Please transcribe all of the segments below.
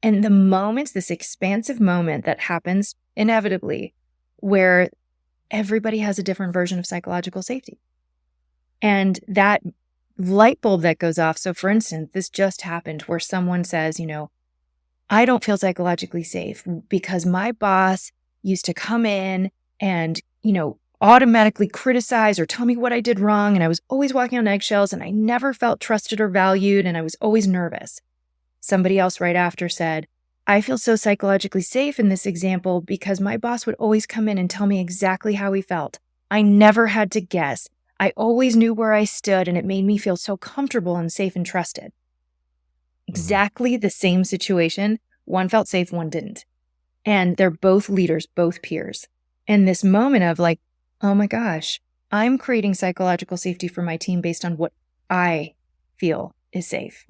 And the moments, this expansive moment that happens inevitably, where everybody has a different version of psychological safety. And that light bulb that goes off. So for instance, this just happened where someone says, I don't feel psychologically safe because my boss used to come in and, automatically criticize or tell me what I did wrong. And I was always walking on eggshells and I never felt trusted or valued. And I was always nervous. Somebody else right after said, I feel so psychologically safe in this example because my boss would always come in and tell me exactly how he felt. I never had to guess. I always knew where I stood and it made me feel so comfortable and safe and trusted. Exactly the same situation. One felt safe, one didn't. And they're both leaders, both peers. And this moment of like, oh my gosh, I'm creating psychological safety for my team based on what I feel is safe.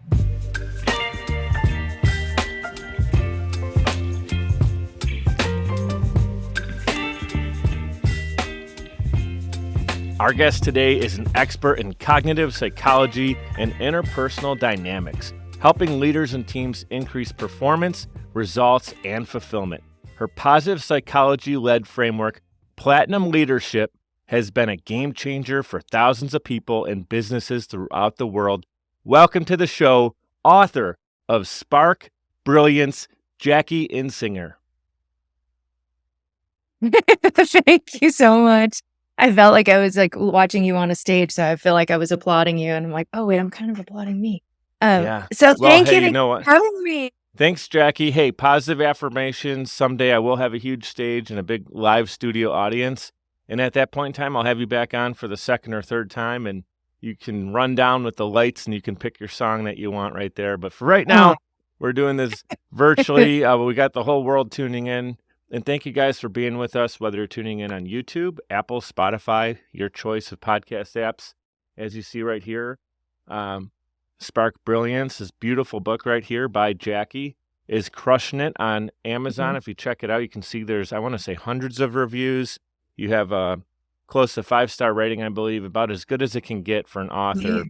Our guest today is an expert in cognitive psychology and interpersonal dynamics, helping leaders and teams increase performance, results, and fulfillment. Her positive psychology-led framework, Platinum Leadership, has been a game changer for thousands of people and businesses throughout the world. Welcome to the show, author of Spark Brilliance, Jackie Insinger. Thank you so much. I felt like I was like watching you on a stage, so I feel like I was applauding you, and I'm like, oh wait, I'm kind of applauding me. So thank you for having me. Thanks, Jackie. Hey, positive affirmations. Someday I will have a huge stage and a big live studio audience. And at that point in time, I'll have you back on for the second or third time, and you can run down with the lights and you can pick your song that you want right there. But for right now, we're doing this virtually. We got the whole world tuning in. And thank you guys for being with us, whether you're tuning in on YouTube, Apple, Spotify, your choice of podcast apps. As you see right here, Spark Brilliance, this beautiful book right here by Jackie, is crushing it on Amazon. If you check it out, you can see there's, I want to say, hundreds of reviews. You have a close to 5-star rating, I believe, about as good as it can get for an author.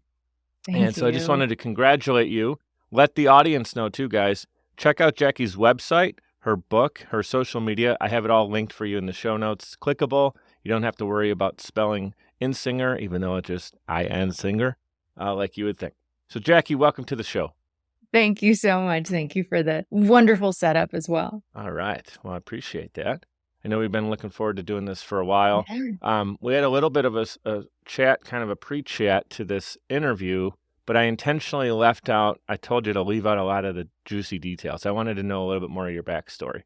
Thank you. I just wanted to congratulate you. Let the audience know too, guys. Check out Jackie's website, her book, her social media. I have it all linked for you in the show notes. It's clickable. You don't have to worry about spelling Insinger, even though it's just Insinger, like you would think. So, Jackie, welcome to the show. Thank you so much. Thank you for the wonderful setup as well. All right. Well, I appreciate that. I know we've been looking forward to doing this for a while. We had a little bit of a chat, kind of a pre-chat to this interview, but I intentionally left out, I told you to leave out a lot of the juicy details. I wanted to know a little bit more of your backstory.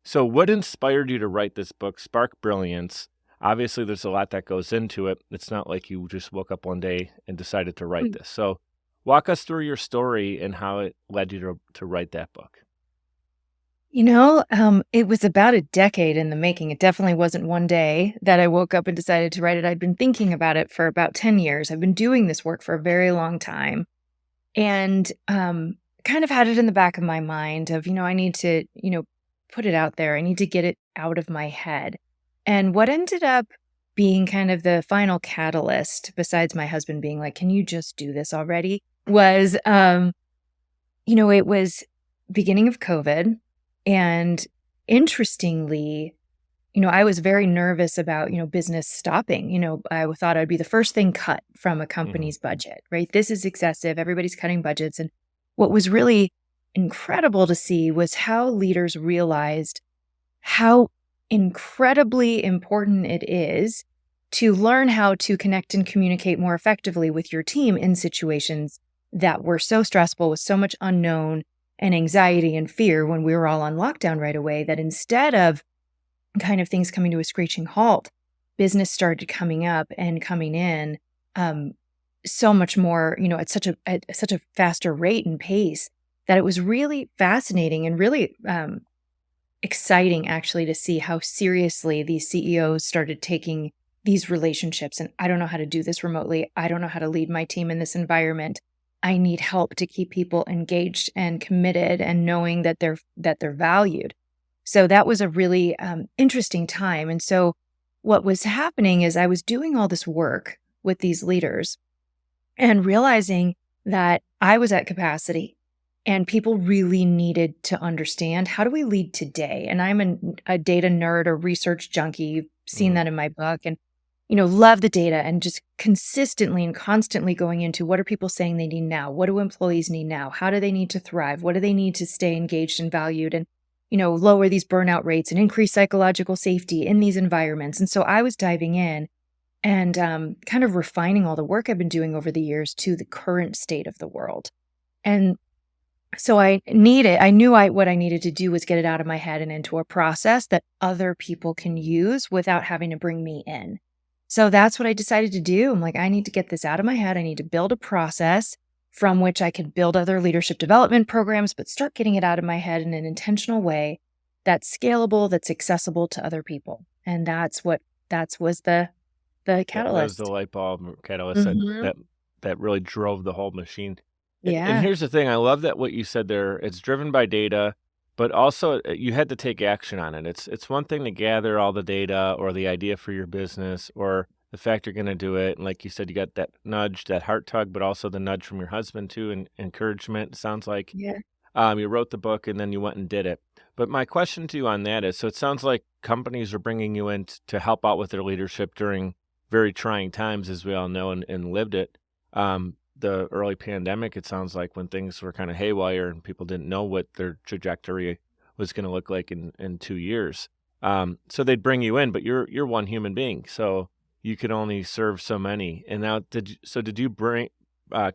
So what inspired you to write this book, Spark Brilliance? Obviously, there's a lot that goes into it. It's not like you just woke up one day and decided to write this. So walk us through your story and how it led you to write that book. It was about a decade in the making. It definitely wasn't one day that I woke up and decided to write it. I'd been thinking about it for about 10 years. I've been doing this work for a very long time and kind of had it in the back of my mind of, I need to, put it out there. I need to get it out of my head. And what ended up being kind of the final catalyst, besides my husband being like, can you just do this already, was, it was beginning of COVID. And interestingly, I was very nervous about, business stopping. I thought I'd be the first thing cut from a company's budget, right? This is excessive. Everybody's cutting budgets. And what was really incredible to see was how leaders realized how incredibly important it is to learn how to connect and communicate more effectively with your team in situations that were so stressful with so much unknown and anxiety and fear when we were all on lockdown right away, that instead of kind of things coming to a screeching halt, business started coming up and coming in so much more, at such a faster rate and pace that it was really fascinating and really exciting actually to see how seriously these CEOs started taking these relationships. And I don't know how to do this remotely. I don't know how to lead my team in this environment. I need help to keep people engaged and committed and knowing that they're valued. So that was a really interesting time. And so what was happening is I was doing all this work with these leaders and realizing that I was at capacity And people really needed to understand, how do we lead today? And I'm a data nerd, a research junkie. You've seen Mhm. that in my book. And, love the data and just consistently and constantly going into, what are people saying they need now? What do employees need now? How do they need to thrive? What do they need to stay engaged and valued and, lower these burnout rates and increase psychological safety in these environments? And so I was diving in and kind of refining all the work I've been doing over the years to the current state of the world. And so what I needed to do was get it out of my head and into a process that other people can use without having to bring me in. So that's what I decided to do. I'm like, I need to get this out of my head. I need to build a process from which I could build other leadership development programs, but start getting it out of my head in an intentional way that's scalable, that's accessible to other people. And that was the That was the catalyst. light bulb catalyst that Mhm. that that really drove the whole machine. And Yeah. here's the thing, I love that what you said there, it's driven by data, but also, you had to take action on it. It's one thing to gather all the data or the idea for your business or the fact you're gonna do it, and like you said, you got that nudge, that heart tug, but also the nudge from your husband too, and encouragement, sounds like. Yeah. You wrote the book and then you went and did it. But my question to you on that is, so it sounds like companies are bringing you in to help out with their leadership during very trying times, as we all know and lived it. The early pandemic, it sounds like when things were kind of haywire and people didn't know what their trajectory was going to look like in 2 years. So they'd bring you in, but you're one human being, so you could only serve so many. And now, did you bring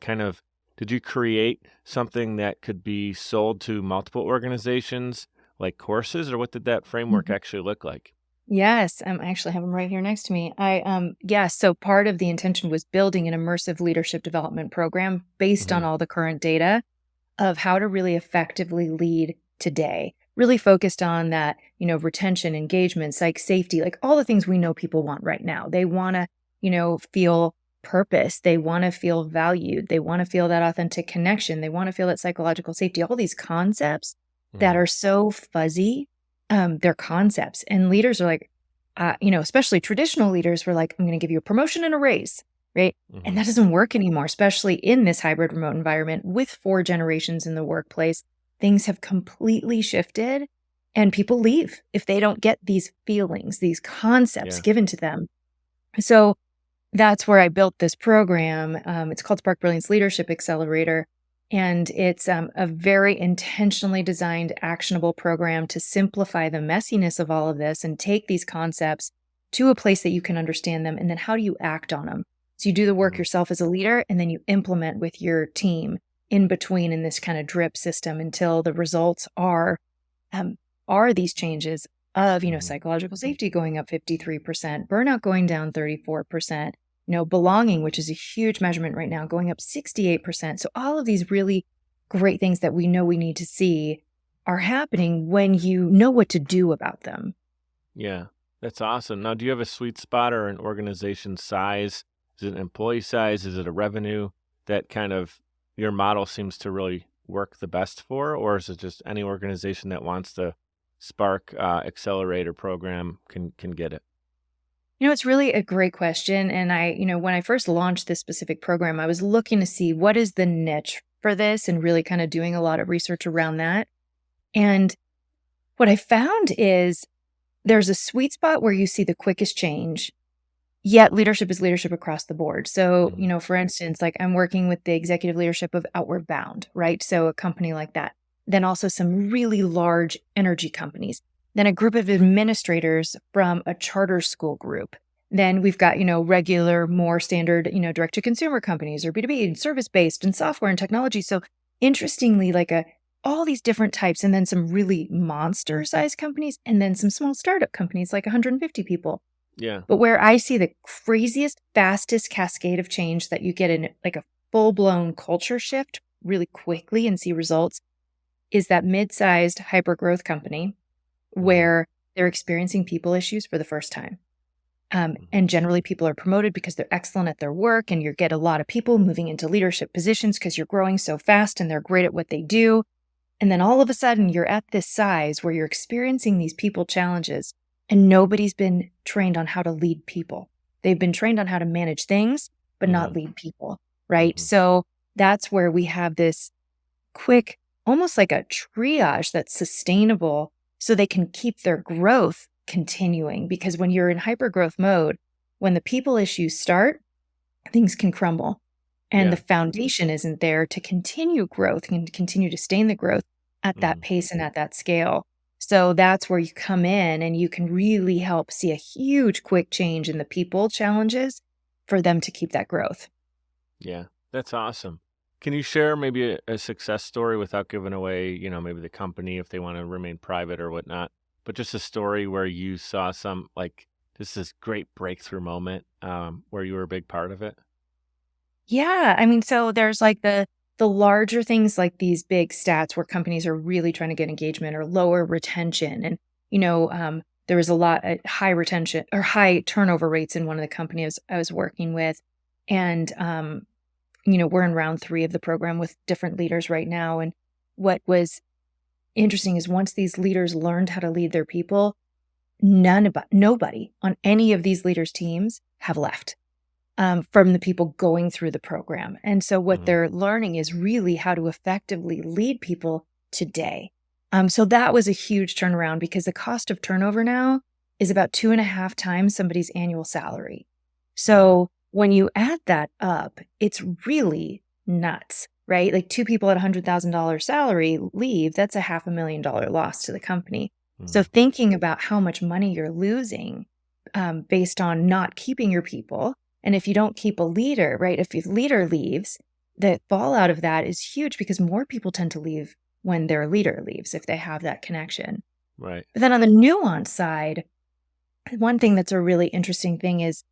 kind of did you create something that could be sold to multiple organizations, like courses, or what did that framework actually look like? Yes, I actually have them right here next to me. Yes, so part of the intention was building an immersive leadership development program based Mhm, on all the current data of how to really effectively lead today. Really focused on that, retention, engagement, psych safety, like all the things we know people want right now. They want to, feel purpose. They want to feel valued. They want to feel that authentic connection. They want to feel that psychological safety. All these concepts that mhm, are so fuzzy, they're concepts. And leaders are like, especially traditional leaders were like, I'm going to give you a promotion and a raise, right? And mhm. that doesn't work anymore, especially in this hybrid remote environment with 4 generations in the workplace. Things have completely shifted and people leave if they don't get these feelings, these concepts Yeah. given to them. So that's where I built this program. It's called Spark Brilliance Leadership Accelerator. And it's a very intentionally designed, actionable program to simplify the messiness of all of this and take these concepts to a place that you can understand them. And then how do you act on them? So you do the work Mhm, yourself as a leader, and then you implement with your team in between in this kind of drip system until the results um, are these changes of, mhm. psychological safety going up 53%, burnout going down 34%, belonging, which is a huge measurement right now, going up 68%. So all of these really great things that we know we need to see are happening when you know what to do about them. Yeah, that's awesome. Now, do you have a sweet spot or an organization size? Is it an employee size? Is it a revenue that kind of your model seems to really work the best for? Or is it just any organization that wants the Spark Accelerator program can get it? It's really a great question. And when I first launched this specific program, I was looking to see what is the niche for this and really kind of doing a lot of research around that. And what I found is there's a sweet spot where you see the quickest change, yet leadership is leadership across the board. So, Mhm, for instance, like I'm working with the executive leadership of Outward Bound, right? So a company like that. Then also some really large energy companies. Then a group of administrators from a charter school group. Then we've got, regular, more standard, direct to consumer companies or B2B and service based and software and technology. So interestingly, like all these different types, and then some really monster sized companies, and then some small startup companies like 150 people. yeah. But where I see the craziest, fastest cascade of change that you get in like a full-blown culture shift really quickly and see results is that mid-sized hyper-growth company Mhm, where they're experiencing people issues for the first time. mhm, And generally people are promoted because they're excellent at their work, and you get a lot of people moving into leadership positions because you're growing so fast and they're great at what they do. And then all of a sudden, you're at this size where you're experiencing these people challenges, and nobody's been trained on how to lead people. They've been trained on how to manage things, but not mhm, lead people, right? mhm, So that's where we have this quick almost like a triage that's sustainable so they can keep their growth continuing. Because when you're in hyper growth mode, when the people issues start, things can crumble. And the Yeah. foundation isn't there to continue growth and continue to sustain the growth at that Mm. pace and at that scale. So that's where you come in and you can really help see a huge quick change in the people challenges for them to keep that growth. Yeah. That's awesome. Can you share maybe a success story without giving away, maybe the company if they want to remain private or whatnot, but just a story where you saw some like just this great breakthrough moment where you were a big part of it? Yeah, I mean, so there's like the larger things like these big stats where companies are really trying to get engagement or lower retention. And, there was a lot of high retention or high turnover rates in one of the companies I was working with. And, we're in round 3 of the program with different leaders right now. And what was interesting is once these leaders learned how to lead their people, nobody on any of these leaders' teams have left from the people going through the program. And so what Hmm. they're learning is really how to effectively lead people today. So that was a huge turnaround because the cost of turnover now is about 2.5 times somebody's annual salary. Wow. So when you add that up, it's really nuts, right? Like 2 people at $100,000 salary leave, that's a $500,000 loss to the company. So Mm. thinking about how much money you're losing based on not keeping your people, and if you don't keep a leader, right? If your leader leaves, the fallout of that is huge because more people tend to leave when their leader leaves if they have that connection. Right. But then on the nuance side, one thing that's a really interesting thing is,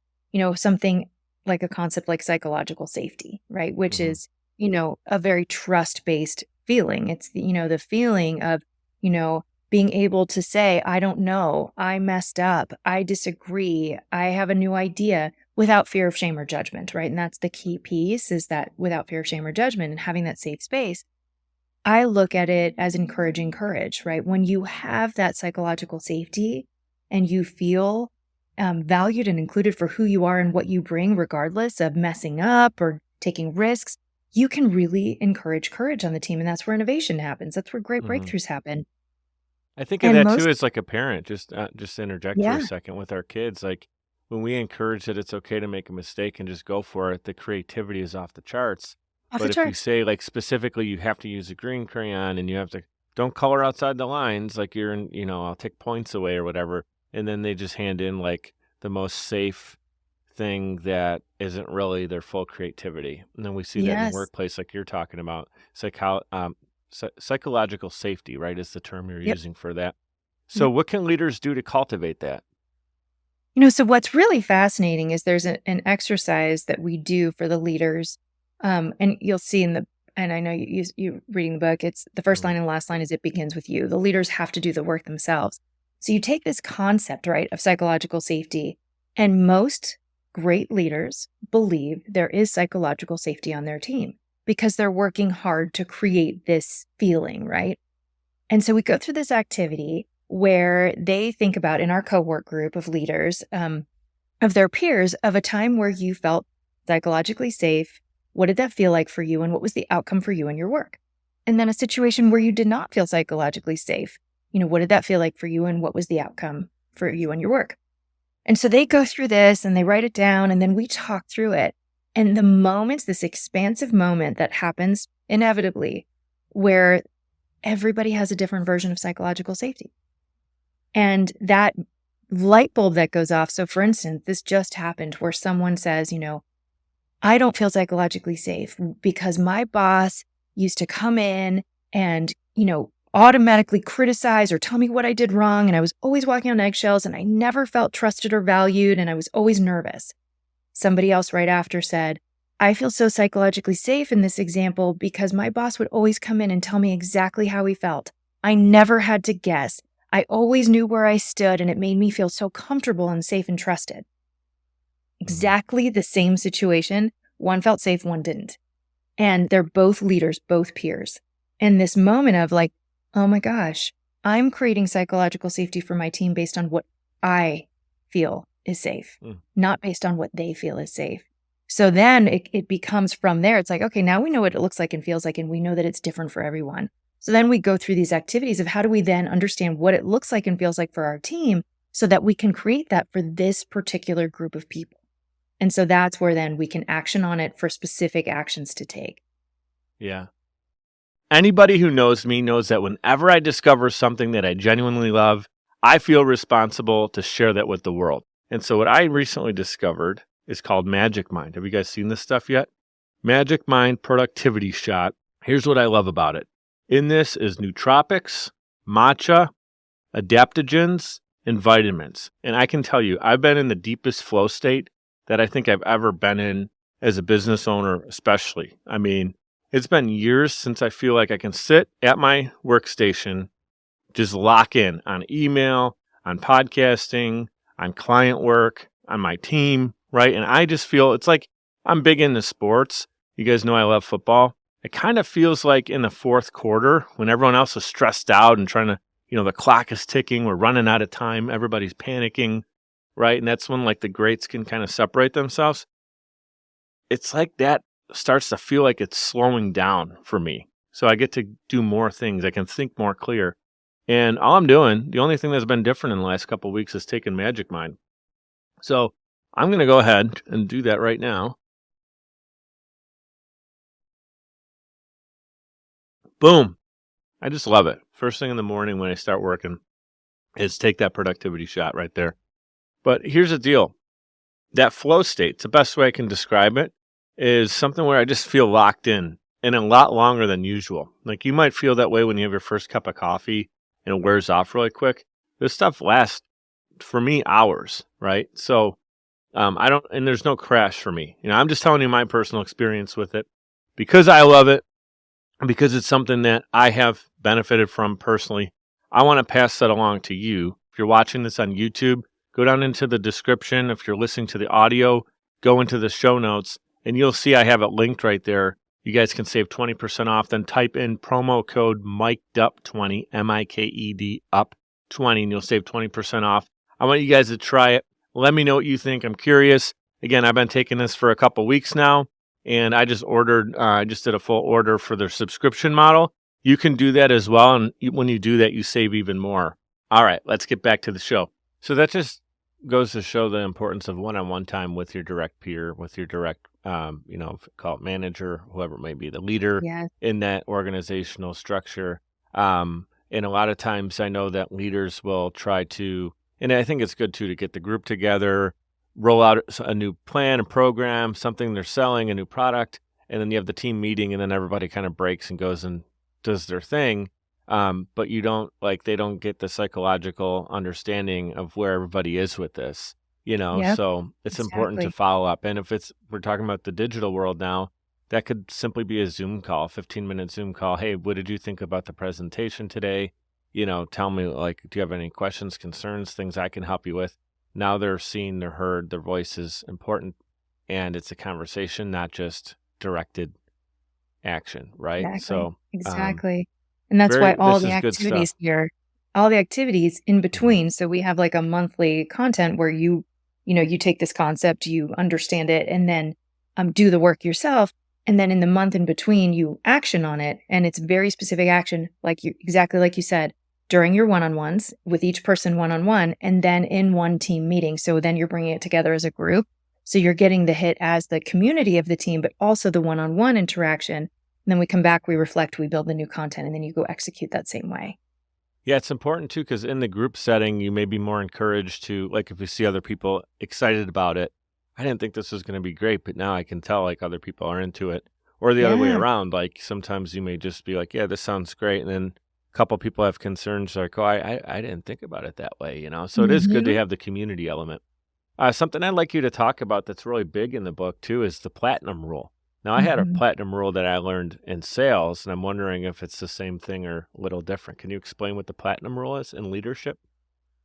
something like a concept like psychological safety, right? Which Hmm. is, a very trust-based feeling. It's the feeling of, you know, being able to say, I don't know, I messed up, I disagree, I have a new idea without fear of shame or judgment, right? And that's the key piece is that without fear of shame or judgment and having that safe space. I look at it as encouraging courage, right? When you have that psychological safety and you feel valued and included for who you are and what you bring, regardless of messing up or taking risks, you can really encourage courage on the team. And that's where innovation happens. That's where great Hmm. breakthroughs happen. I think of And that too most, as like a parent. Just to interject for a yeah, second with our kids. Like when we encourage that it's okay to make a mistake and just go for it, the creativity is off the charts. off the But if you charts. say like specifically you have to use a green crayon and you have to don't color outside the lines, like you're in, I'll take points away or whatever, and then they just hand in like the most safe thing that isn't really their full creativity. And then we see that in the Yes. workplace, like you're talking about. It's like how psychological safety, right, is the term you're Yep. using for that. So, Yep. what can leaders do to cultivate that? So what's really fascinating is there's an exercise that we do for the leaders, and you'll see and I know you reading the book. It's the first Mm. line and last line is it begins with you. The leaders have to do the work themselves. So you take this concept, right, of psychological safety, and most great leaders believe there is psychological safety on their team because they're working hard to create this feeling, right? And so we go through this activity where they think about in our cohort group of leaders, of their peers, of a time where you felt psychologically safe. What did that feel like for you? And what was the outcome for you in your work? And then a situation where you did not feel psychologically safe. What did that feel like for you? And what was the outcome for you and your work? And so they go through this and they write it down and then we talk through it. And the moments, this expansive moment that happens inevitably, where everybody has a different version of psychological safety. And that light bulb that goes off. So, for instance, this just happened where someone says, I don't feel psychologically safe because my boss used to come in and, automatically criticize or tell me what I did wrong. And I was always walking on eggshells and I never felt trusted or valued. And I was always nervous. Somebody else right after said, I feel so psychologically safe in this example because my boss would always come in and tell me exactly how he felt. I never had to guess. I always knew where I stood, and it made me feel so comfortable and safe and trusted. Mhm. Exactly the same situation. One felt safe, one didn't. And they're both leaders, both peers. And this moment of like, oh my gosh, I'm creating psychological safety for my team based on what I feel is safe, Mm. not based on what they feel is safe. So then it becomes from there. It's like, okay, now we know what it looks like and feels like, and we know that it's different for everyone. So then we go through these activities of how do we then understand what it looks like and feels like for our team so that we can create that for this particular group of people. And so that's where then we can action on it for specific actions to take. Yeah. Anybody who knows me knows that whenever I discover something that I genuinely love, I feel responsible to share that with the world. And so what I recently discovered is called Magic Mind. Have you guys seen this stuff yet? Magic Mind Productivity Shot. Here's what I love about it. In this is nootropics, matcha, adaptogens, and vitamins. And I can tell you, I've been in the deepest flow state that I think I've ever been in as a business owner, especially. I mean, it's been years since I feel like I can sit at my workstation, just lock in on email, on podcasting, on client work, on my team, right? And I just feel it's like I'm big into sports. You guys know I love football. It kind of feels like in the fourth quarter when everyone else is stressed out and trying to, the clock is ticking, we're running out of time, everybody's panicking, right? And that's when like the greats can kind of separate themselves. It's like that starts to feel like it's slowing down for me. So I get to do more things. I can think more clear. And all I'm doing, the only thing that's been different in the last couple of weeks is taking Magic Mind. So I'm going to go ahead and do that right now. Boom. I just love it. First thing in the morning when I start working is take that productivity shot right there. But here's the deal. That flow state, it's the best way I can describe it, is something where I just feel locked in and a lot longer than usual. Like you might feel that way when you have your first cup of coffee and it wears off really quick. This stuff lasts, for me, hours, right? So and there's no crash for me. I'm just telling you my personal experience with it because I love it and because it's something that I have benefited from personally. I want to pass that along to you. If you're watching this on YouTube, go down into the description. If you're listening to the audio, go into the show notes and you'll see I have it linked right there. You guys can save 20% off. Then type in promo code MIKEDUP20, MIKED up 20, and you'll save 20% off. I want you guys to try it. Let me know what you think. I'm curious. Again, I've been taking this for a couple weeks now, and I just did a full order for their subscription model. You can do that as well, and when you do that, you save even more. All right, let's get back to the show. So that just goes to show the importance of one-on-one time with your direct peer, with your direct, call it manager, whoever it may be, the leader in that organizational structure. And a lot of times I know that leaders will try to, and I think it's good too, to get the group together, roll out a new plan, a program, something they're selling, a new product, and then you have the team meeting and then everybody kind of breaks and goes and does their thing. But they don't get the psychological understanding of where everybody is with this, so it's important to follow up. And if we're talking about the digital world now, that could simply be a Zoom call, 15-minute Zoom call. Hey, what did you think about the presentation today? Tell me, do you have any questions, concerns, things I can help you with? Now they're seen, they're heard, their voice is important, and it's a conversation, not just directed action, right? Exactly. And that's why all the activities here, all the activities in between. So we have like a monthly content where you take this concept, you understand it, and then do the work yourself. And then in the month in between, you action on it. And it's very specific action, exactly like you said, during your one-on-ones with each person one-on-one, and then in one team meeting. So then you're bringing it together as a group. So you're getting the hit as the community of the team, but also the one-on-one interaction. And then we come back, we reflect, we build the new content, and then you go execute that same way. Yeah, it's important too, because in the group setting, you may be more encouraged to, like if you see other people excited about it, I didn't think this was going to be great, but now I can tell like other people are into it. Or the other way around, like sometimes you may just be like, yeah, this sounds great. And then a couple people have concerns like, oh, I didn't think about it that way, So it is good to have the community element. Something I'd like you to talk about that's really big in the book too is the platinum rule. Now, I had a platinum rule that I learned in sales, and I'm wondering if it's the same thing or a little different. Can you explain what the platinum rule is in leadership?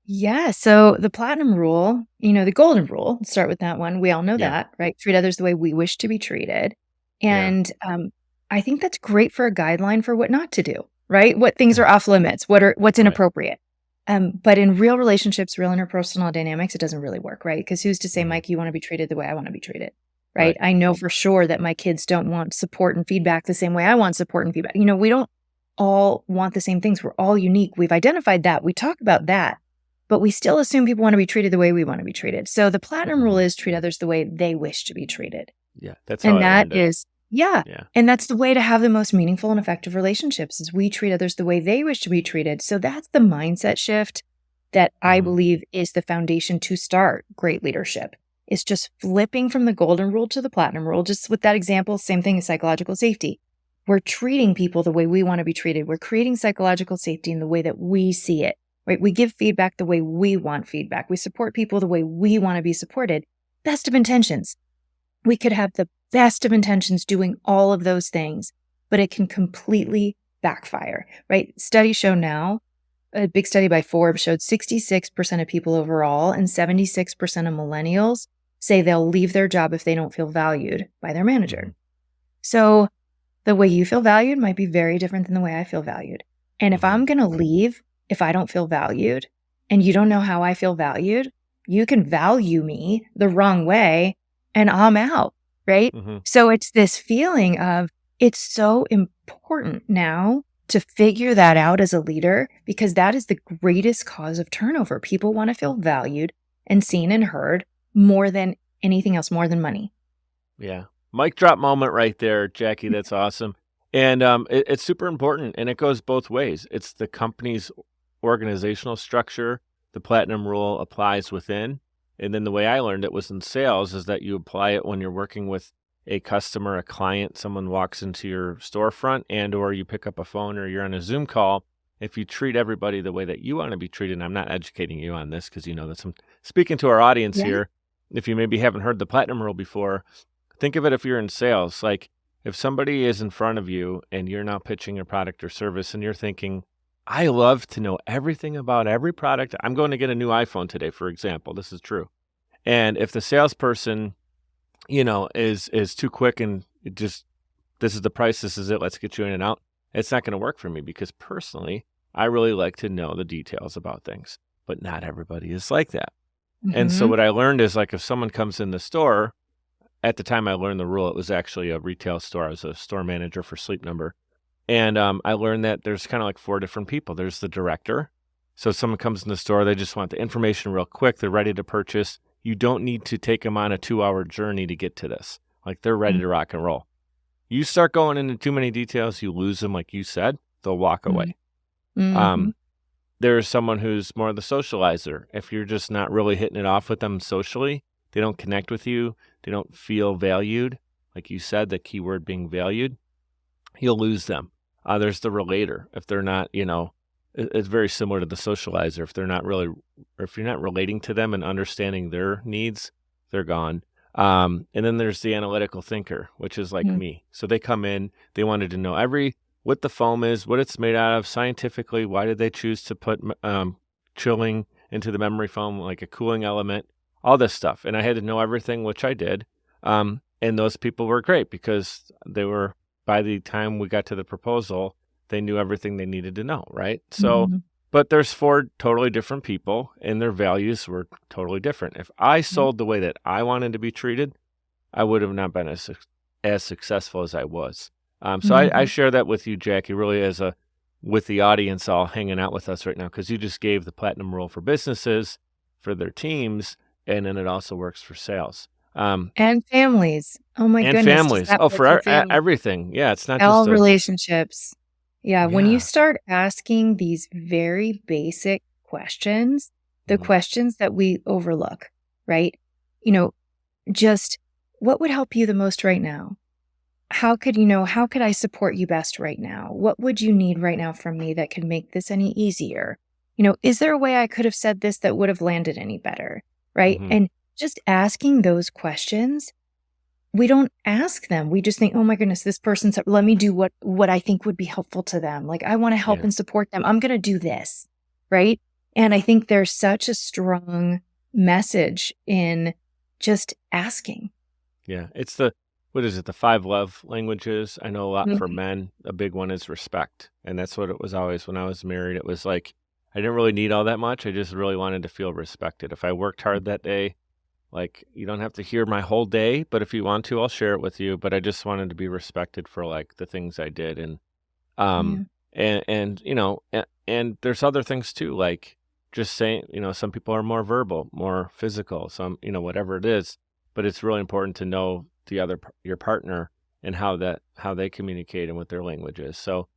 Yeah. So the platinum rule, the golden rule, let's start with that one. We all know that, right? Treat others the way we wish to be treated. And I think that's great for a guideline for what not to do, right? What things are off limits, what's inappropriate. But in real relationships, real interpersonal dynamics, it doesn't really work, right? Because who's to say, Mike, you want to be treated the way I want to be treated? Right? I know for sure that my kids don't want support and feedback the same way I want support and feedback. We don't all want the same things. We're all unique. We've identified that. We talk about that, but we still assume people want to be treated the way we want to be treated. So the platinum rule is treat others the way they wish to be treated. Yeah, that's how And I that learned it. is, yeah. Yeah. And that's the way to have the most meaningful and effective relationships is we treat others the way they wish to be treated. So that's the mindset shift that I believe is the foundation to start great leadership. It's just flipping from the golden rule to the platinum rule. Just with that example, same thing as psychological safety. We're treating people the way we want to be treated. We're creating psychological safety in the way that we see it, right? We give feedback the way we want feedback. We support people the way we want to be supported. Best of intentions. We could have the best of intentions doing all of those things, but it can completely backfire, right? Studies show now, a big study by Forbes showed 66% of people overall and 76% of millennials say they'll leave their job if they don't feel valued by their manager. So the way you feel valued might be very different than the way I feel valued. And if I'm going to leave, if I don't feel valued and you don't know how I feel valued, you can value me the wrong way and I'm out, right? So it's this feeling of it's so important now to figure that out as a leader because that is the greatest cause of turnover. People want to feel valued and seen and heard more than anything else, more than money. Yeah. Mic drop moment right there, Jackie. That's awesome. And it's super important, and it goes both ways. It's the company's organizational structure. The platinum rule applies within. And then the way I learned it was in sales is that you apply it when you're working with a customer, a client, someone walks into your storefront and or you pick up a phone or you're on a Zoom call. If you treat everybody the way that you want to be treated, and I'm not educating you on this because you know that I'm speaking to our audience here. If you maybe haven't heard the platinum rule before, think of it if you're in sales. Like if somebody is in front of you and you're now pitching a product or service and you're thinking, I love to know everything about every product. I'm going to get a new iPhone today, for example. This is true. And if the salesperson, is too quick and it just, this is the price, this is it, let's get you in and out, it's not going to work for me because personally, I really like to know the details about things, but not everybody is like that. And so what I learned is like if someone comes in the store, at the time I learned the rule, it was actually a retail store. I was a store manager for Sleep Number. And I learned that there's kind of like 4 different people. There's the director. So if someone comes in the store, they just want the information real quick. They're ready to purchase. You don't need to take them on a 2-hour journey to get to this. Like they're ready to rock and roll. You start going into too many details, you lose them, like you said, they'll walk away. There's someone who's more the socializer. If you're just not really hitting it off with them socially, they don't connect with you, they don't feel valued, like you said, the key word being valued, you'll lose them. There's the relator. If they're not, it's very similar to the socializer. If they're not really, or if you're not relating to them and understanding their needs, they're gone. And then there's the analytical thinker, which is like me. So they come in, they wanted to know what the foam is, what it's made out of scientifically. Why did they choose to put chilling into the memory foam, like a cooling element, all this stuff. And I had to know everything, which I did. And those people were great because they were, by the time we got to the proposal, they knew everything they needed to know, right? So, but there's 4 totally different people and their values were totally different. If I sold the way that I wanted to be treated, I would have not been as successful as I was. So I share that with you, Jackie, really with the audience all hanging out with us right now, because you just gave the platinum rule for businesses, for their teams, and then it also works for sales. And families. Oh my and goodness. families. Oh, for everything. Yeah, it's not all just relationships. Yeah, when you Yeah. start asking these very basic questions, the questions that we overlook, right? Just what would help you the most right now? How could I support you best right now? What would you need right now from me that could make this any easier? Is there a way I could have said this that would have landed any better? Right. And just asking those questions, we don't ask them. We just think, oh my goodness, this person's, let me do what I think would be helpful to them. Like I want to help and support them. I'm going to do this. Right. And I think there's such a strong message in just asking. Yeah. It's what is it? The 5 love languages. I know a lot for men. A big one is respect. And that's what it was always when I was married. It was like, I didn't really need all that much. I just really wanted to feel respected. If I worked hard that day, like you don't have to hear my whole day, but if you want to, I'll share it with you. But I just wanted to be respected for like the things I did. And and and there's other things too, like just saying, some people are more verbal, more physical, some, whatever it is, but it's really important to know your partner and how they communicate and what their language is. So,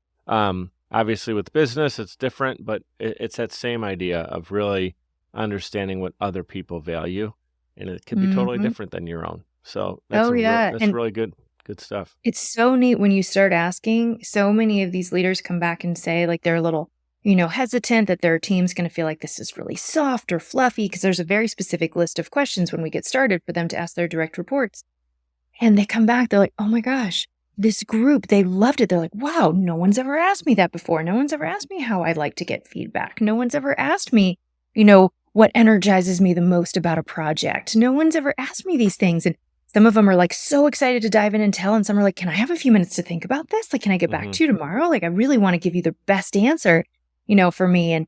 obviously with business, it's different, but it's that same idea of really understanding what other people value, and it could be totally Mhm. different than your own. So Oh, yeah, that's and really good stuff. it's so neat when you start asking. So many of these leaders come back and say, like, they're a little, hesitant that their team's gonna feel like this is really soft or fluffy because there's a very specific list of questions when we get started for them to ask their direct reports. And they come back, they're like, "Oh my gosh, this group, they loved it." They're like, "Wow, no one's ever asked me that before. No one's ever asked me how I like to get feedback. No one's ever asked me, what energizes me the most about a project. No one's ever asked me these things." And some of them are like so excited to dive in and tell. And some are like, "Can I have a few minutes to think about this? Like, can I get back Hmm. to you tomorrow? Like, I really want to give you the best answer, for me."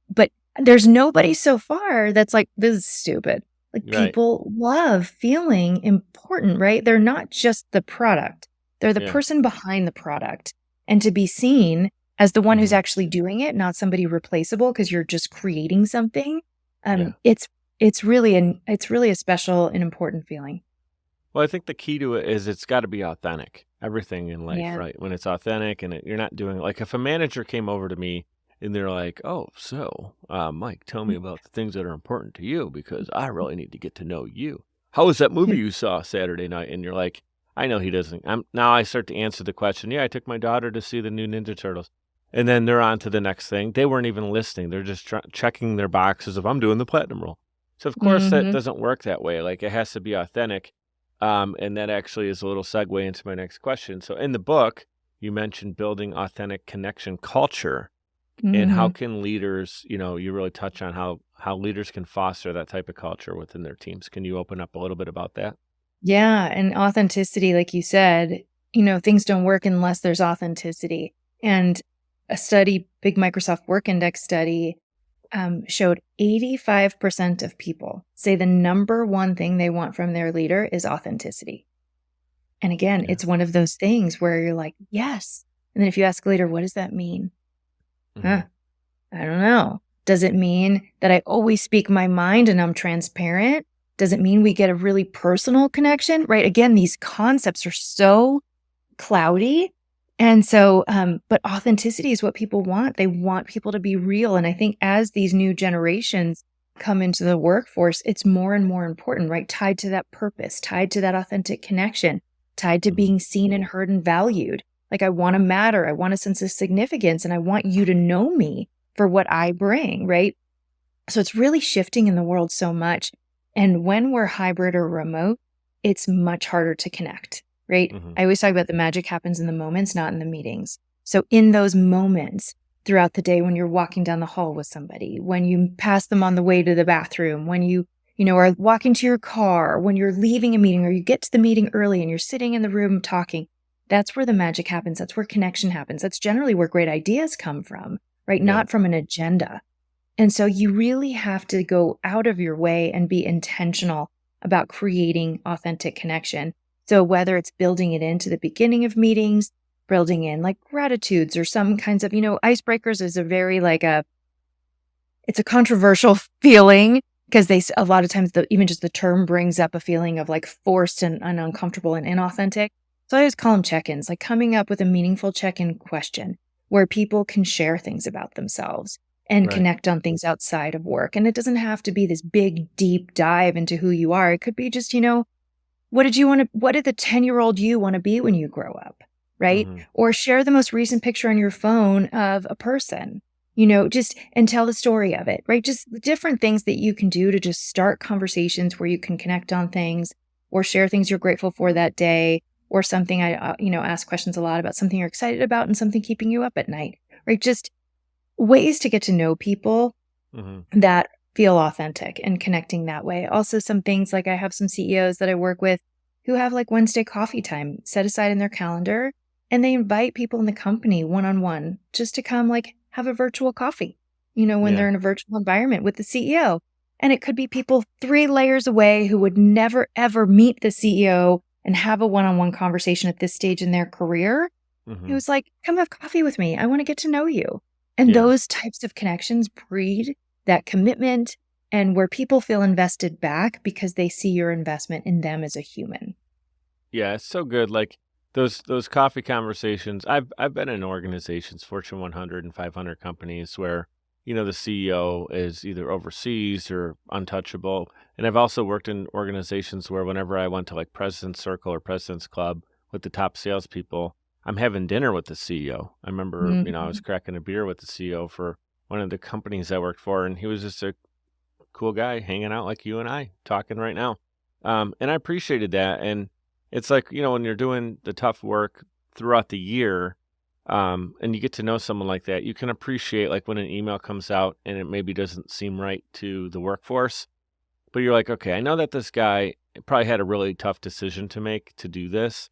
But there's nobody so far that's like, "This is stupid." Like, Right. people love feeling important, right? They're not just the product. They're the Yeah. person behind the product. And to be seen as the one who's Hmm. actually doing it, not somebody replaceable because you're just creating something, Yeah. it's really a special and important feeling. Well, I think the key to it is it's got to be authentic. Everything in life, Yeah. right? When it's authentic and you're not doing, like, if a manager came over to me and they're like, "Oh, so, Mike, tell me about the things that are important to you because I really need to get to know you. How was that movie you saw Saturday night?" And you're like, "I know he doesn't." Now I start to answer the question. Yeah, I took my daughter to see the new Ninja Turtles, and then they're on to the next thing. They weren't even listening. They're just checking their boxes of I'm doing the platinum roll. So of course that Mhm. doesn't work that way. Like it has to be authentic. And that actually is a little segue into my next question. So, in the book, you mentioned building authentic connection culture, and how Mhm. can leaders, you really touch on how leaders can foster that type of culture within their teams. Can you open up a little bit about that? Yeah, and authenticity, like you said, things don't work unless there's authenticity. And a study, big Microsoft Work Index study, showed 85% of people say the number one thing they want from their leader is authenticity. And again, Yeah. it's one of those things where you're like, yes. And then if you ask later, what does that mean? Hmm. Huh, I don't know. Does it mean that I always speak my mind and I'm transparent? Does it mean we get a really personal connection? Right. Again, these concepts are so cloudy. And so, but authenticity is what people want. They want people to be real. And I think as these new generations come into the workforce, it's more and more important, right? Tied to that purpose, tied to that authentic connection, tied to Hmm. being seen and heard and valued. Like, I want to matter. I want a sense of significance, and I want you to know me for what I bring, right? So it's really shifting in the world so much. And when we're hybrid or remote, it's much harder to connect, right? Hmm. I always talk about the magic happens in the moments, not in the meetings. So in those moments throughout the day, when you're walking down the hall with somebody, when you pass them on the way to the bathroom, when you are walking to your car, when you're leaving a meeting or you get to the meeting early and you're sitting in the room talking, that's where the magic happens. That's where connection happens. That's generally where great ideas come from, right? Yeah. Not from an agenda. And so you really have to go out of your way and be intentional about creating authentic connection. So whether it's building it into the beginning of meetings, building in like gratitudes or some kinds of, icebreakers is a very it's a controversial feeling because a lot of times even just the term brings up a feeling of like forced and uncomfortable and inauthentic. So I always call them check-ins, like coming up with a meaningful check-in question where people can share things about themselves and Right. connect on things outside of work. And it doesn't have to be this big, deep dive into who you are. It could be just, what did the 10-year-old you want to be when you grow up? Right. Hmm. Or share the most recent picture on your phone of a person, just and tell the story of it. Right. Just different things that you can do to just start conversations where you can connect on things or share things you're grateful for that day or something ask questions a lot about something you're excited about and something keeping you up at night. Right. Just ways to get to know people Hmm. that feel authentic and connecting that way. Also, some things like I have some CEOs that I work with who have like Wednesday coffee time set aside in their calendar, and they invite people in the company one on one just to come like have a virtual coffee, when Yeah. they're in a virtual environment with the CEO. And it could be people 3 layers away who would never, ever meet the CEO and have a one on one conversation at this stage in their career. It Mhm. was like, "Come have coffee with me. I wanna get to know you." And Yeah. those types of connections breed that commitment and where people feel invested back because they see your investment in them as a human. Yeah, it's so good. Like those coffee conversations. I've been in organizations, Fortune 100 and 500 companies where, the CEO is either overseas or untouchable. And I've also worked in organizations where whenever I went to like President's Circle or President's Club with the top salespeople, I'm having dinner with the CEO. I remember, I was Mhm. cracking a beer with the CEO for one of the companies I worked for, and he was just a cool guy hanging out like you and I talking right now. And I appreciated that. And it's like, when you're doing the tough work throughout the year, and you get to know someone like that, you can appreciate like when an email comes out and it maybe doesn't seem right to the workforce, but you're like, okay, I know that this guy probably had a really tough decision to make to do this.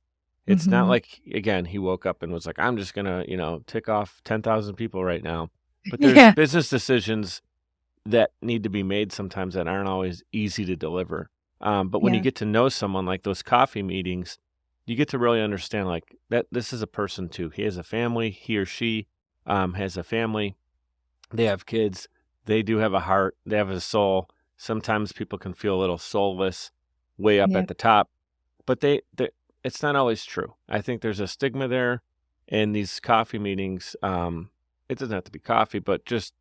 It's not Mhm. like, again, he woke up and was like, I'm just going to, tick off 10,000 people right now. But there's Yeah. business decisions that need to be made sometimes that aren't always easy to deliver. But when you Yeah. get to know someone like those coffee meetings, you get to really understand like that this is a person too. He has a family, he or she has a family, they have kids, they do have a heart, they have a soul. Sometimes people can feel a little soulless way up Yeah. at the top, but they it's not always true. I think there's a stigma there in these coffee meetings. It doesn't have to be coffee, but just,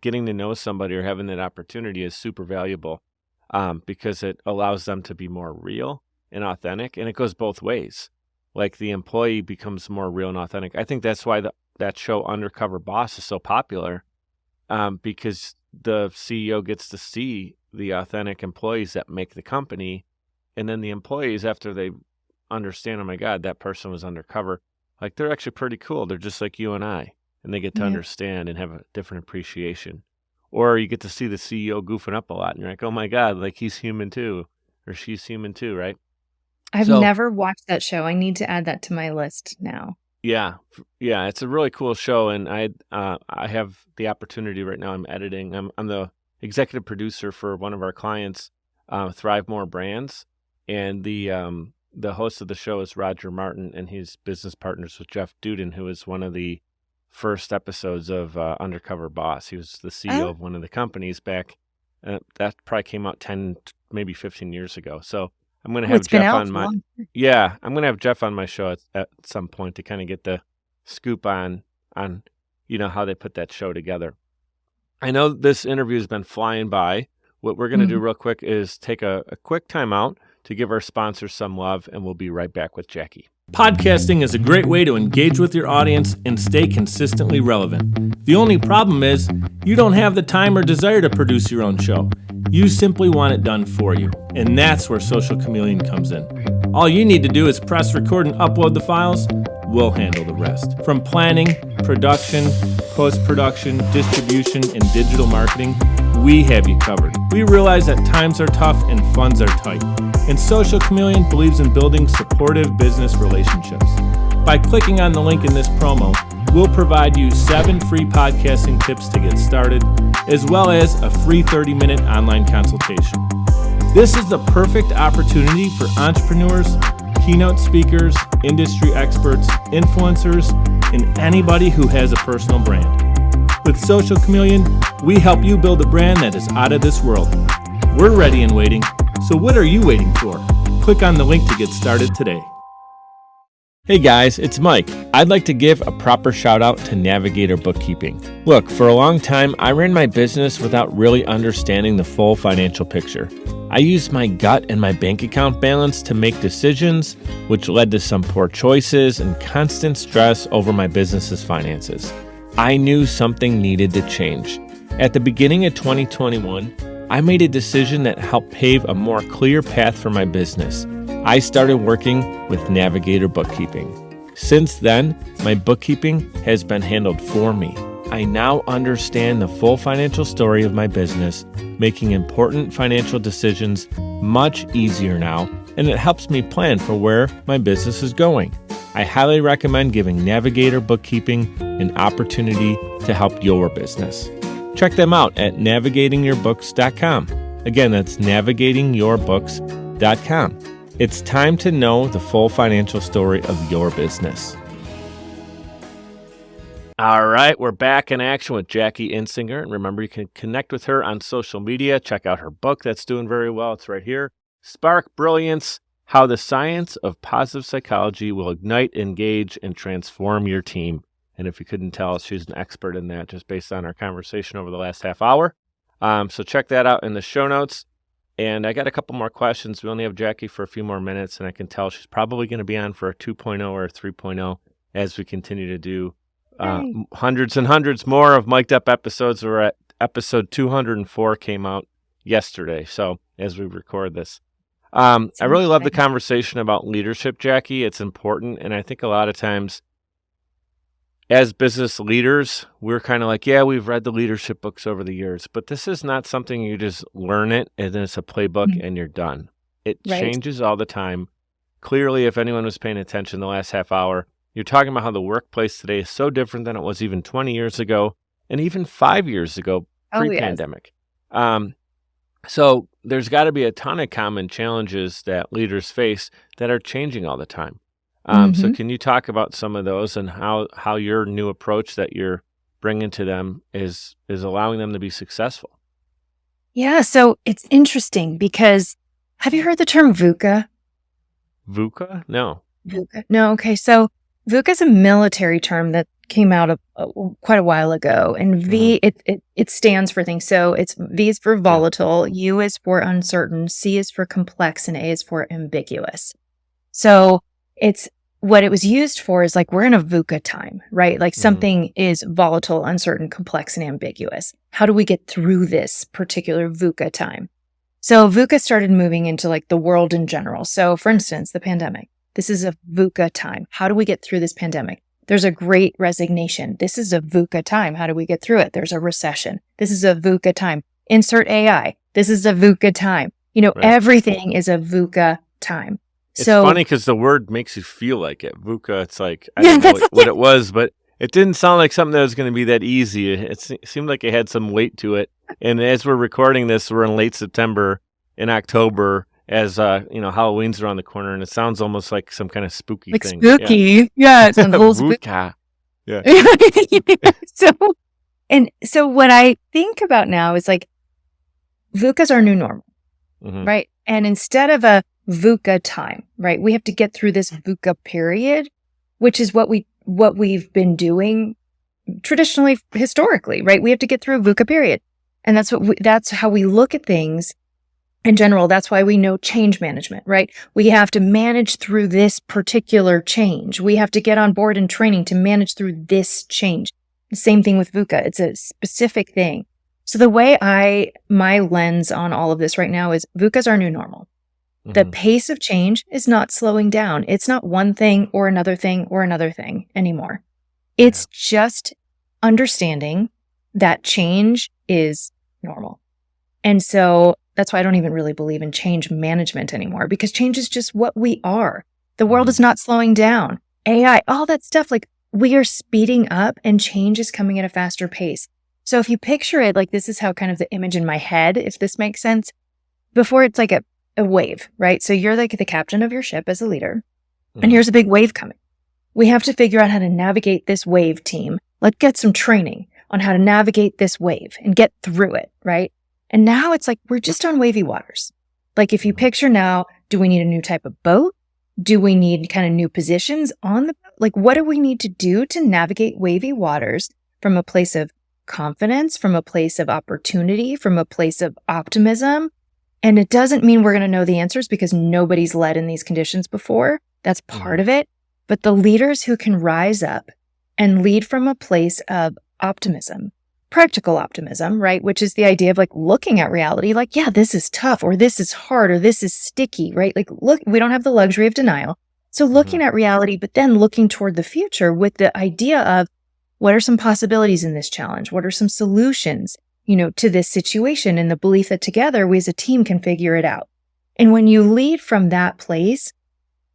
getting to know somebody or having that opportunity is super valuable, because it allows them to be more real and authentic. And it goes both ways. Like the employee becomes more real and authentic. I think that's why that show Undercover Boss is so popular, because the CEO gets to see the authentic employees that make the company. And then the employees, after they understand, oh my God, that person was undercover, like they're actually pretty cool. They're just like you and I, and they get to Yeah. understand and have a different appreciation. Or you get to see the CEO goofing up a lot, and you're like, oh my God, like he's human too, or she's human too, right? I've So never watched that show. I need to add that to my list now. yeah, yeah, it's a really cool show, and I have the opportunity right now. I'm editing. I'm the executive producer for one of our clients, Thrive More Brands, and the host of the show is Roger Martin, and he's business partners with Jeff Duden, who is one of the first episodes of Undercover Boss. He was the CEO Oh, of one of the companies back. That probably came out 10, maybe 15 years ago. So I'm going to oh, have it's been Jeff out on for my long. yeah, I'm gonna have Jeff on my show at some point to kind of get the scoop on how they put that show together. I know this interview has been flying by. What we're gonna do Mhm. real quick is take a quick time out to give our sponsors some love, and we'll be right back with Jackie. Podcasting is a great way to engage with your audience and stay consistently relevant. The only problem is you don't have the time or desire to produce your own show. You simply want it done for you, and that's where Social Chameleon comes in. All you need to do is press record and upload the files. We'll handle the rest. From planning, production, post-production, distribution, and digital marketing, we have you covered. We realize that times are tough and funds are tight, and Social Chameleon believes in building supportive business relationships. By clicking on the link in this promo, we'll provide you 7 free podcasting tips to get started, as well as a free 30-minute online consultation. This is the perfect opportunity for entrepreneurs, keynote speakers, industry experts, influencers, and anybody who has a personal brand. With Social Chameleon, we help you build a brand that is out of this world. We're ready and waiting, so what are you waiting for? Click on the link to get started today. Hey guys, it's Mike. I'd like to give a proper shout out to Navigator Bookkeeping. Look, for a long time, I ran my business without really understanding the full financial picture. I used my gut and my bank account balance to make decisions, which led to some poor choices and constant stress over my business's finances. I knew something needed to change. At the beginning of 2021, I made a decision that helped pave a more clear path for my business. I started working with Navigator Bookkeeping. Since then, my bookkeeping has been handled for me. I now understand the full financial story of my business, making important financial decisions much easier now, and it helps me plan for where my business is going. I highly recommend giving Navigator Bookkeeping an opportunity to help your business. Check them out at navigatingyourbooks.com. Again, that's navigatingyourbooks.com. It's time to know the full financial story of your business. All right, we're back in action with Jackie Insinger. And remember, you can connect with her on social media. Check out her book that's doing very well. It's right here. Spark Brilliance, How the Science of Positive Psychology Will Ignite, Engage, and Transform Your Team. And if you couldn't tell, she's an expert in that just based on our conversation over the last half hour. So check that out in the show notes. And I got a couple more questions. We only have Jackie for a few more minutes, and I can tell she's probably going to be on for a 2.0 or a 3.0 as we continue to do hundreds and hundreds more of mic'd up episodes. We're at episode 204, came out yesterday. So as we record this, I really love the conversation about leadership, Jackie. It's important. And I think a lot of times as business leaders, we're kind of like, yeah, we've read the leadership books over the years, but this is not something you just learn it and then it's a playbook and you're done. It changes all the time. Clearly, if anyone was paying attention the last half hour, you're talking about how the workplace today is so different than it was even 20 years ago and even 5 years ago, pre-pandemic. So there's got to be a ton of common challenges that leaders face that are changing all the time. So can you talk about some of those and how your new approach that you're bringing to them is allowing them to be successful? Yeah, so it's interesting because have you heard the term VUCA? VUCA? No. VUCA? No, okay. So VUCA is a military term that came out quite a while ago, and it stands for things. So it's V is for volatile, U is for uncertain, C is for complex, and A is for ambiguous. So it's what it was used for is like we're in a VUCA time, right? Like something is volatile, uncertain, complex, and ambiguous. How do we get through this particular VUCA time? So VUCA started moving into like the world in general. So for instance, the pandemic. This is a VUCA time. How do we get through this pandemic? There's a great resignation. This is a VUCA time. How do we get through it? There's a recession. This is a VUCA time. Insert AI. This is a VUCA time. Everything is a VUCA time. It's funny because the word makes you feel like it. VUCA, it's like, I don't know what it was, but it didn't sound like something that was going to be that easy. It seemed like it had some weight to it. And as we're recording this, we're in late September, in October, as Halloween's around the corner, and it sounds almost like some kind of spooky thing. Spooky. Yeah, it sounds a little spooky. Yeah. So what I think about now is like VUCA's our new normal, right? And instead of a VUCA time, right, we have to get through this VUCA period, which is what we've been doing traditionally, historically, right? We have to get through a VUCA period, and that's how we look at things. In general, that's why we know change management, right? We have to manage through this particular change. We have to get on board in training to manage through this change. The same thing with VUCA. It's a specific thing. So the way my lens on all of this right now is VUCA's our new normal. The pace of change is not slowing down. It's not one thing or another thing or another thing anymore. It's just understanding that change is normal. And so that's why I don't even really believe in change management anymore, because change is just what we are. The world is not slowing down. AI, all that stuff, like we are speeding up and change is coming at a faster pace. So if you picture it, like this is how kind of the image in my head, if this makes sense, before it's like a wave, right? So you're like the captain of your ship as a leader, and here's a big wave coming. We have to figure out how to navigate this wave, team. Let's get some training on how to navigate this wave and get through it, right? And now it's like, we're just on wavy waters. Like if you picture now, do we need a new type of boat? Do we need kind of new positions on the boat? Like what do we need to do to navigate wavy waters from a place of confidence, from a place of opportunity, from a place of optimism? And it doesn't mean we're going to know the answers because nobody's led in these conditions before. That's part of it. But the leaders who can rise up and lead from a place of optimism, practical optimism, right? Which is the idea of like looking at reality, like, yeah, this is tough, or this is hard, or this is sticky, right? Like, look, we don't have the luxury of denial. So looking at reality, but then looking toward the future with the idea of what are some possibilities in this challenge? What are some solutions, to this situation, and the belief that together we as a team can figure it out. And when you lead from that place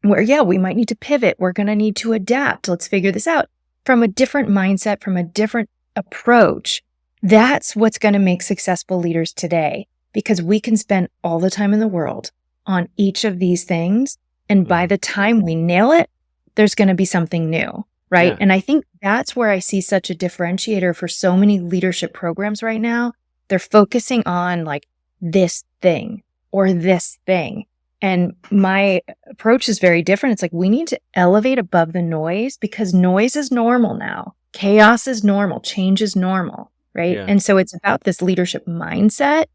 where, yeah, we might need to pivot, we're going to need to adapt, let's figure this out from a different mindset, from a different approach, that's what's going to make successful leaders today, because we can spend all the time in the world on each of these things. And by the time we nail it, there's going to be something new. right? Yeah. And I think that's where I see such a differentiator for so many leadership programs right now. They're focusing on like this thing or this thing. And my approach is very different. It's like we need to elevate above the noise because noise is normal now. Chaos is normal. Change is normal, right? Yeah. And so it's about this leadership mindset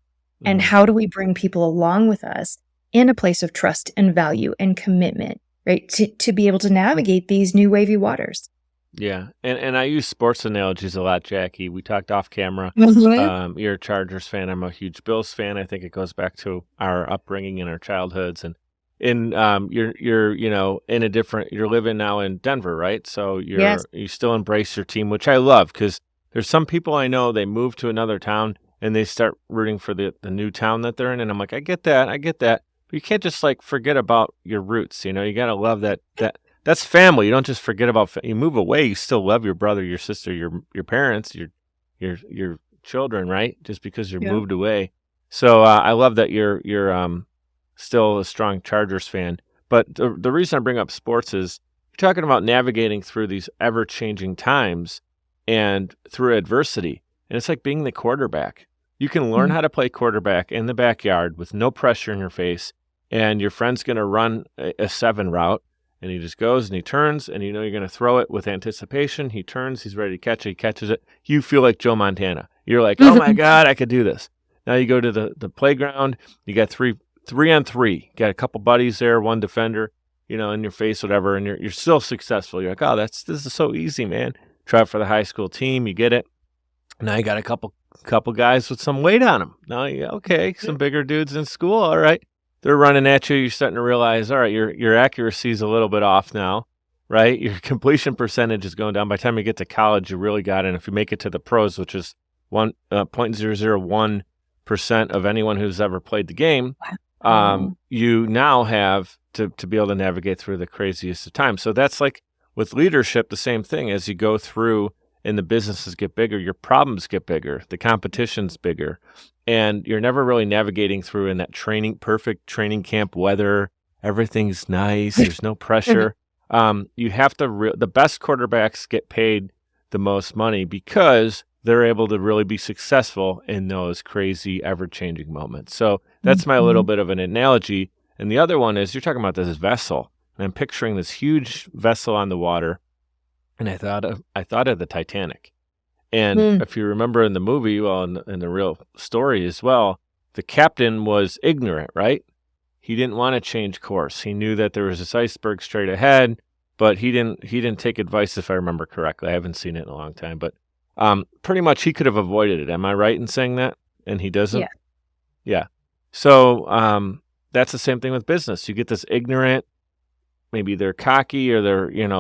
and Hmm. how do we bring people along with us in a place of trust and value and commitment, right? To be able to navigate these new wavy waters. Yeah. And I use sports analogies a lot, Jackie. We talked off camera. Mhm. You're a Chargers fan. I'm a huge Bills fan. I think it goes back to our upbringing and our childhoods. And you're in a different. You're living now in Denver, right? So Yes. you still embrace your team, which I love because there's some people I know they move to another town and they start rooting for the new town that they're in, and I'm like, I get that, but you can't just like forget about your roots. You gotta love that. That's family. You don't just forget about. You move away, you still love your brother, your sister, your parents, your children, right? Just because you're Yeah. moved away. So I love that you're still a strong Chargers fan. But the reason I bring up sports is you're talking about navigating through these ever changing times and through adversity, and it's like being the quarterback. You can learn Mm. how to play quarterback in the backyard with no pressure in your face, and your friend's going to run a 7 route and he just goes and he turns, and you're going to throw it with anticipation. He turns, he's ready to catch it, he catches it. You feel like Joe Montana. You're like, oh my God, I could do this. Now you go to the playground, you got three on three. You got a couple buddies there, one defender, in your face, whatever, and you're still successful. You're like, oh, this is so easy, man. Try it for the high school team, you get it. Now you got a couple guys with some weight on them. Now okay, some bigger dudes in school, all right. They're running at you. You're starting to realize, all right, your accuracy is a little bit off now, right? Your completion percentage is going down. By the time you get to college, you really got it. And if you make it to the pros, which is 0.001% of anyone who's ever played the game, Wow. you now have to be able to navigate through the craziest of times. So that's like with leadership, the same thing. As you go through and the businesses get bigger, your problems get bigger, the competition's bigger, and you're never really navigating through in that perfect training camp weather. Everything's nice. There's no pressure. You have to. The best quarterbacks get paid the most money because they're able to really be successful in those crazy, ever-changing moments. So that's my little Mhm. bit of an analogy. And the other one is you're talking about this vessel, and I'm picturing this huge vessel on the water, and I thought of the Titanic. And Mm. if you remember in the movie, well, in the real story as well, the captain was ignorant, right? He didn't want to change course. He knew that there was this iceberg straight ahead, but he didn't take advice, if I remember correctly. I haven't seen it in a long time, but pretty much he could have avoided it. Am I right in saying that? And he Yeah. doesn't? Yeah. So that's the same thing with business. You get this ignorant, maybe they're cocky, or they're in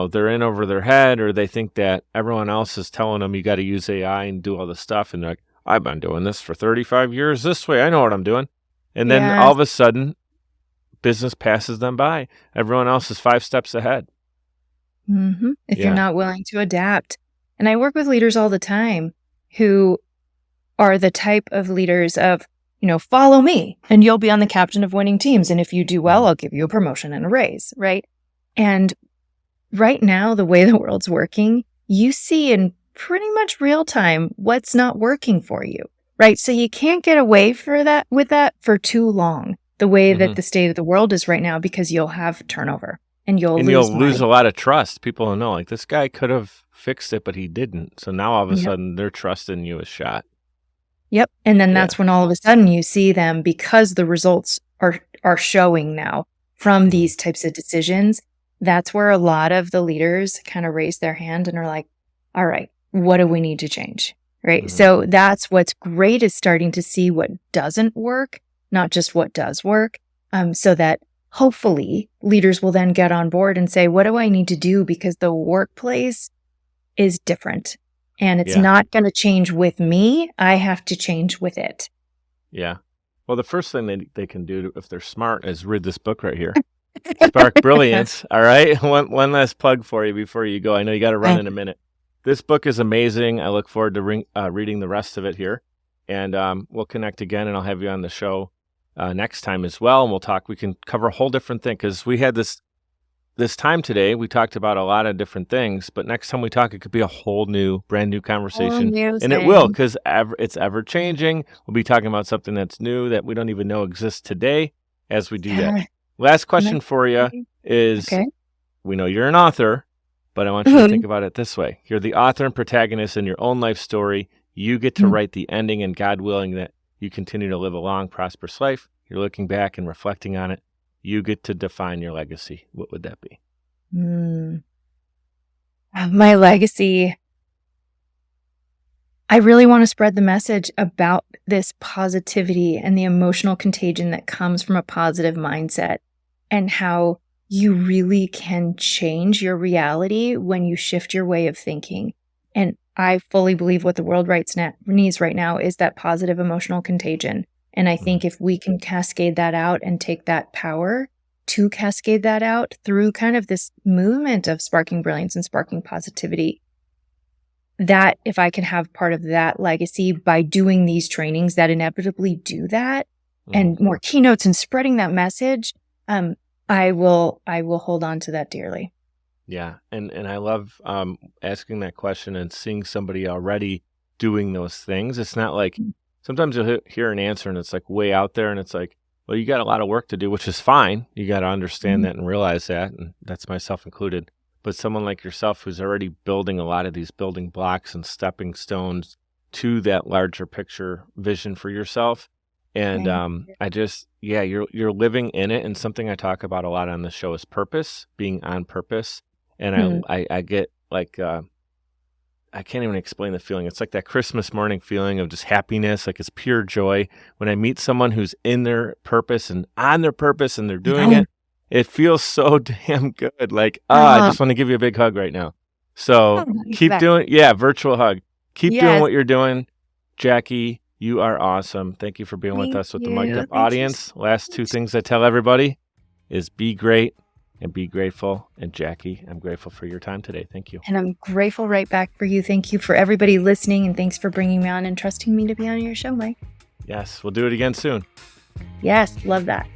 over their head, or they think that everyone else is telling them you got to use AI and do all this stuff, and they're like, I've been doing this for 35 years this way. I know what I'm doing. And then all Yes. of a sudden, business passes them by. Everyone else is 5 steps ahead. If you're Yeah. not willing to adapt. And I work with leaders all the time who are the type of leaders of, follow me and you'll be on the captain of winning teams. And if you do well, Mhm. I'll give you a promotion and a raise, right? And right now, the way the world's working, you see in pretty much real time what's not working for you, right? So you can't get away with that for too long, the way that Mhm. the state of the world is right now, because you'll have turnover and you'll And lose you'll lose money. a lot of trust. People will know, like, this guy could have fixed it, but he didn't. So now all of a Yep. sudden, their trust in you is shot. Yep. And then Yeah. that's when all of a sudden you see them, because the results are showing now from Mhm. these types of decisions. That's where a lot of the leaders kind of raise their hand and are like, all right, what do we need to change? Right. Mhm. So that's what's great, is starting to see what doesn't work, not just what does work. So that hopefully leaders will then get on board and say, what do I need to do? Because the workplace is different and it's Yeah. not going to change with me. I have to change with it. Yeah. Well, the first thing they can do if they're smart is read this book right here, Spark Brilliance. All right. One last plug for you before you go. I know you got to run Okay. in a minute. This book is amazing. I look forward to reading the rest of it here, and we'll connect again, and I'll have you on the show next time as well, and we'll talk. We can cover a whole different thing because we had this this time today, we talked about a lot of different things, but next time we talk, it could be a whole new, brand new conversation. new And it will, thing. because it's ever changing. We'll be talking about something that's new that we don't even know exists today as we do that. Yeah. Last question for you is, Okay. we know you're an author, but I want you to think about it this way. You're the author and protagonist in your own life story. You get to write the ending, and God willing that you continue to live a long, prosperous life. You're looking back and reflecting on it. You get to define your legacy. What would that be? My legacy, I really want to spread the message about this positivity and the emotional contagion that comes from a positive mindset, and how you really can change your reality when you shift your way of thinking. And I fully believe what the world needs right now is that positive emotional contagion. And I think if we can cascade that out and take that power to cascade that out through kind of this movement of sparking brilliance and sparking positivity, that if I can have part of that legacy by doing these trainings that inevitably do that, and more keynotes and spreading that message, I will hold on to that dearly. Yeah. And I love asking that question and seeing somebody already doing those things. It's not like sometimes you'll hear an answer and it's like way out there, and it's like, well, you got a lot of work to do, which is fine. You got to understand that and realize that. And that's myself included. But someone like yourself who's already building a lot of these building blocks and stepping stones to that larger picture vision for yourself. And you're living in it. And something I talk about a lot on the show is purpose, being on purpose. And I get like, I can't even explain the feeling. It's like that Christmas morning feeling of just happiness, like it's pure joy. When I meet someone who's in their purpose and on their purpose and they're doing it, it feels so damn good. Like, I just want to give you a big hug right now. So keep doing, virtual hug. Keep doing what you're doing. Jackie, you are awesome. Thank you for being with us with the Mic'd Up audience. Last two things I tell everybody is be great and be grateful. And Jackie, I'm grateful for your time today. Thank you. And I'm grateful right back for you. Thank you for everybody listening, and thanks for bringing me on and trusting me to be on your show, Mike. Yes, we'll do it again soon. Yes, love that.